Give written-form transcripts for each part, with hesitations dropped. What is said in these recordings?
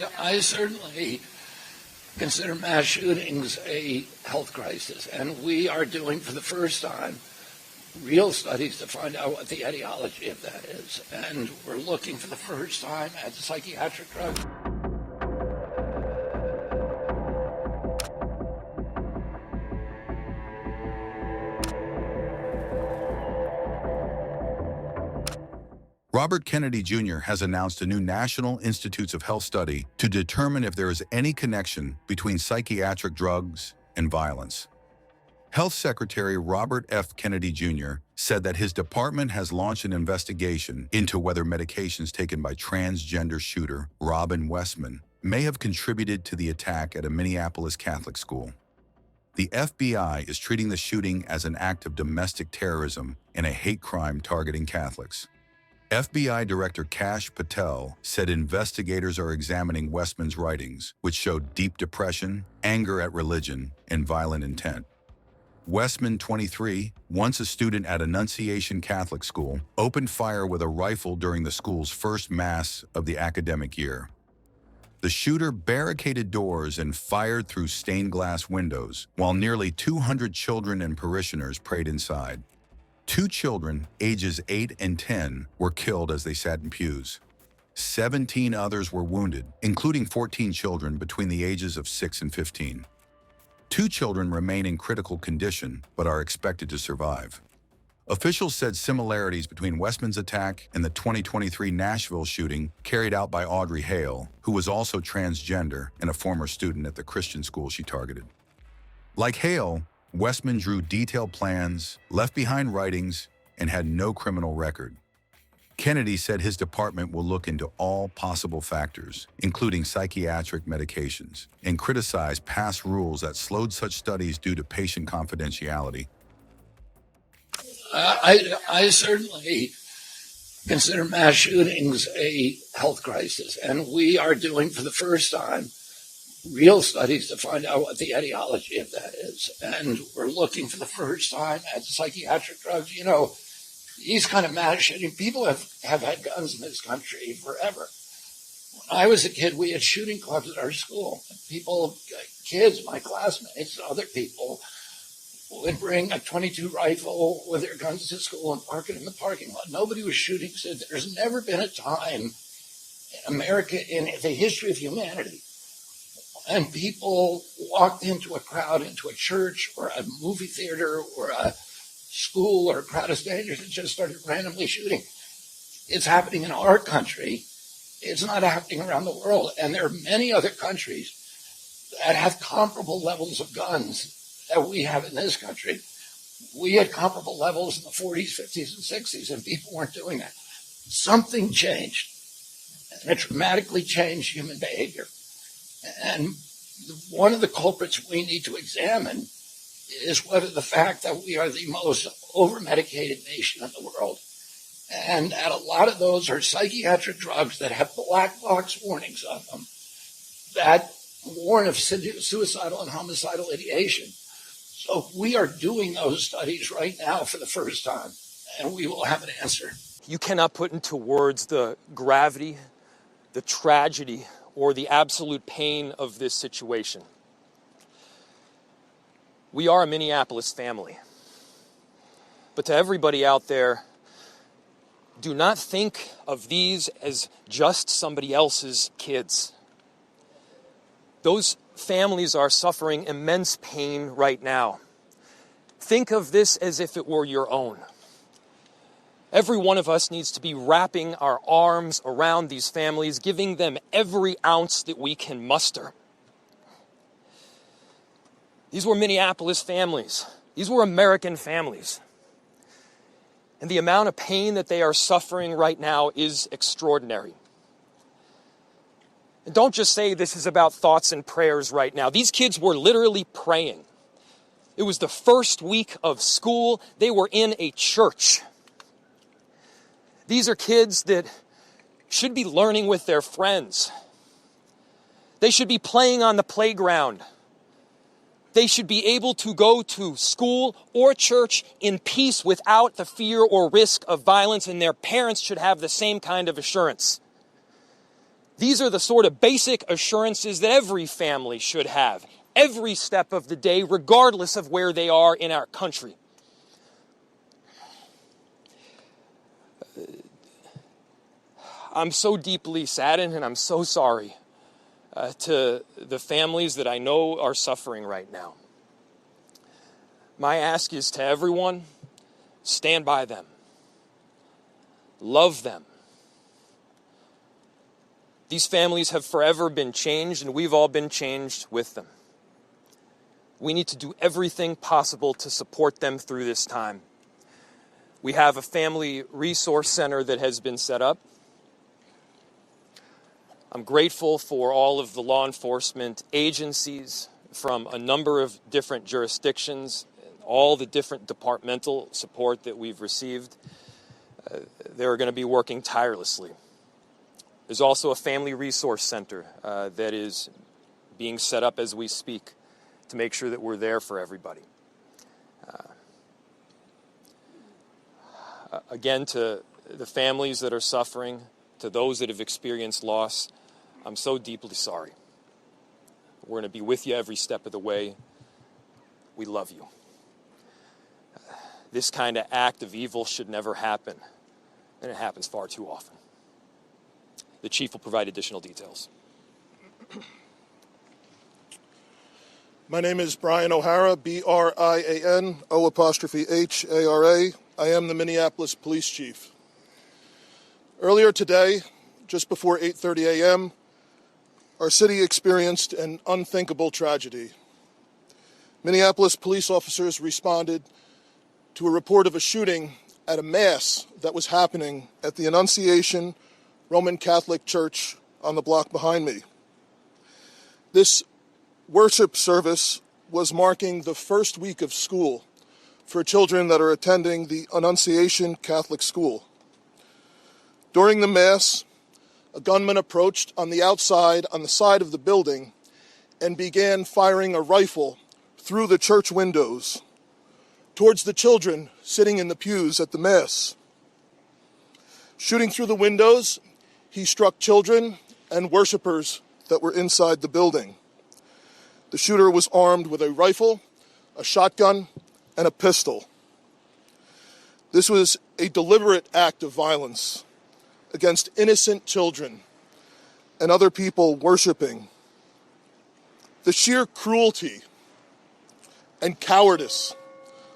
I certainly consider mass shootings a health crisis, and we are doing for the first time real studies to find out what the etiology of that is. And we're looking for the first time at psychiatric drugs. Robert Kennedy Jr. has announced a new National Institutes of Health study to determine if there is any connection between psychiatric drugs and violence. Health Secretary Robert F. Kennedy Jr. said that his department has launched an investigation into whether medications taken by transgender shooter Robin Westman may have contributed to the attack at a Minneapolis Catholic school. The FBI is treating the shooting as an act of domestic terrorism and a hate crime targeting Catholics. FBI Director Kash Patel said investigators are examining Westman's writings, which showed deep depression, anger at religion, and violent intent. Westman, 23, once a student at Annunciation Catholic School, opened fire with a rifle during the school's first mass of the academic year. The shooter barricaded doors and fired through stained glass windows, while nearly 200 children and parishioners prayed inside. 2 children, ages 8 and 10, were killed as they sat in pews. 17 others were wounded, including 14 children between the ages of 6 and 15. 2 children remain in critical condition but are expected to survive. Officials said similarities between Westman's attack and the 2023 Nashville shooting carried out by Audrey Hale, who was also transgender and a former student at the Christian school she targeted. Like Hale, Westman drew detailed plans, left behind writings, and had no criminal record. Kennedy said his department will look into all possible factors, including psychiatric medications, and criticized past rules that slowed such studies due to patient confidentiality. I certainly consider mass shootings a health crisis, and we are doing for the first time real studies to find out what the etiology of that is. And we're looking for the first time at psychiatric drugs. You know, these kind of mass shooting, people have had guns in this country forever. When I was a kid, we had shooting clubs at our school. People, kids, my classmates, other people would bring a .22 rifle with their guns to school and park it in the parking lot. Nobody was shooting. So there's never been a time in America, in the history of humanity, and people walked into a crowd, into a church or a movie theater or a school or a crowd of strangers and just started randomly shooting. It's happening in our country. It's not happening around the world. And there are many other countries that have comparable levels of guns that we have in this country. We had comparable levels in the 40s, 50s, and 60s, and people weren't doing that. Something changed, and it dramatically changed human behavior. And one of the culprits we need to examine is whether the fact that we are the most over-medicated nation in the world, and that a lot of those are psychiatric drugs that have black box warnings on them that warn of suicidal and homicidal ideation. So we are doing those studies right now for the first time, and we will have an answer. You cannot put into words the gravity, the tragedy, or the absolute pain of this situation. We are a Minneapolis family. But to everybody out there, do not think of these as just somebody else's kids. Those families are suffering immense pain right now. Think of this as if it were your own. Every one of us needs to be wrapping our arms around these families, giving them every ounce that we can muster. These were Minneapolis families. These were American families. And the amount of pain that they are suffering right now is extraordinary. And don't just say this is about thoughts and prayers right now. These kids were literally praying. It was the first week of school. They were in a church. These are kids that should be learning with their friends. They should be playing on the playground. They should be able to go to school or church in peace without the fear or risk of violence, and their parents should have the same kind of assurance. These are the sort of basic assurances that every family should have, every step of the day, regardless of where they are in our country. I'm so deeply saddened and I'm so sorry to the families that I know are suffering right now. My ask is to everyone, stand by them. Love them. These families have forever been changed, and we've all been changed with them. We need to do everything possible to support them through this time. We have a family resource center that has been set up. I'm grateful for all of the law enforcement agencies from a number of different jurisdictions, all the different departmental support that we've received. They're going to be working tirelessly. There's also a family resource center that is being set up as we speak to make sure that we're there for everybody. Again, to the families that are suffering, to those that have experienced loss, I'm so deeply sorry. We're going to be with you every step of the way. We love you. This kind of act of evil should never happen, and it happens far too often. The chief will provide additional details. My name is Brian O'Hara, B-R-I-A-N, O''H-A-R-A. I am the Minneapolis police chief. Earlier today, just before 8:30 a.m., our city experienced an unthinkable tragedy. Minneapolis police officers responded to a report of a shooting at a mass that was happening at the Annunciation Roman Catholic Church on the block behind me. This worship service was marking the first week of school for children that are attending the Annunciation Catholic School. During the Mass, a gunman approached on the outside, on the side of the building, and began firing a rifle through the church windows towards the children sitting in the pews at the Mass. Shooting through the windows, he struck children and worshipers that were inside the building. The shooter was armed with a rifle, a shotgun, and a pistol. This was a deliberate act of violence against innocent children and other people worshiping. The sheer cruelty and cowardice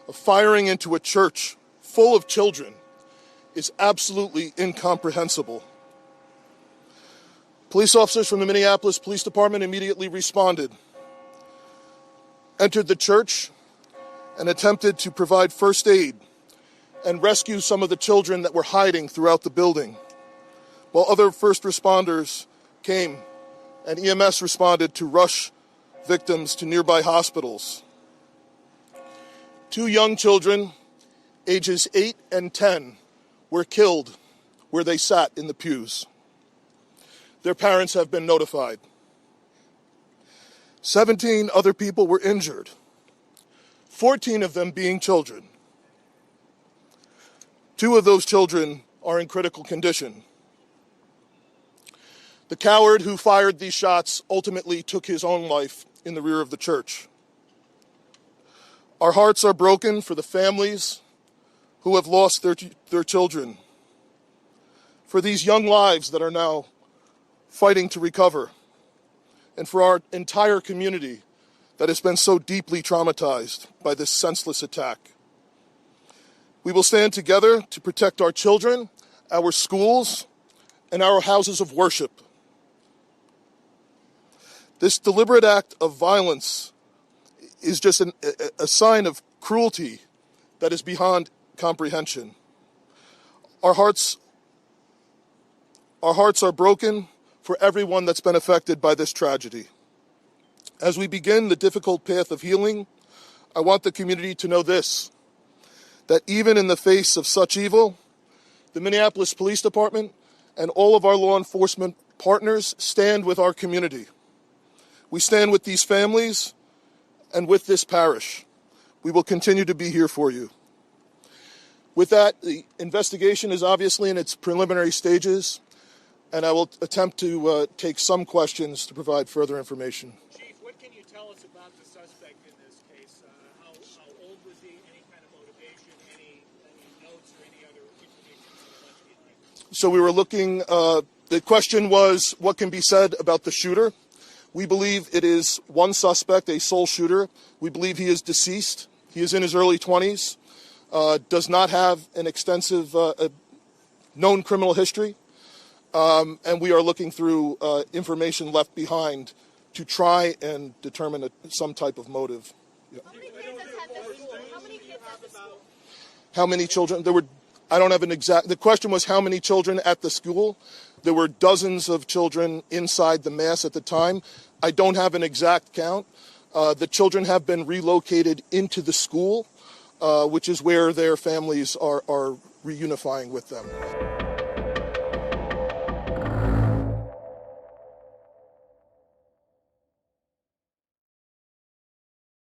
of firing into a church full of children is absolutely incomprehensible. Police officers from the Minneapolis Police Department immediately responded, entered the church, and attempted to provide first aid and rescue some of the children that were hiding throughout the building, while other first responders came and EMS responded to rush victims to nearby hospitals. 2 young children, ages 8 and 10, were killed where they sat in the pews. Their parents have been notified. 17 other people were injured, 14 of them being children. 2 of those children are in critical condition. The coward who fired these shots ultimately took his own life in the rear of the church. Our hearts are broken for the families who have lost their children, for these young lives that are now fighting to recover, and for our entire community that has been so deeply traumatized by this senseless attack. We will stand together to protect our children, our schools, and our houses of worship. This deliberate act of violence is just a sign of cruelty that is beyond comprehension. Our hearts are broken for everyone that's been affected by this tragedy. As we begin the difficult path of healing, I want the community to know this, that even in the face of such evil, the Minneapolis Police Department and all of our law enforcement partners stand with our community. We stand with these families and with this parish. We will continue to be here for you. With that, the investigation is obviously in its preliminary stages, and I will attempt to take some questions to provide further information. Chief, what can you tell us about the suspect in this case? How old was he? Any kind of motivation? Any notes or any other information? So we were looking, the question was, what can be said about the shooter? We believe it is one suspect, a sole shooter. We believe he is deceased. He is in his early 20s, does not have an extensive known criminal history, and we are looking through information left behind to try and determine some type of motive. Yeah. How many kids attend the school? How many kids at the school? How many children? I don't have an exact, the question was how many children at the school. There were dozens of children inside the mass at the time. I don't have an exact count. The children have been relocated into the school, which is where their families are reunifying with them.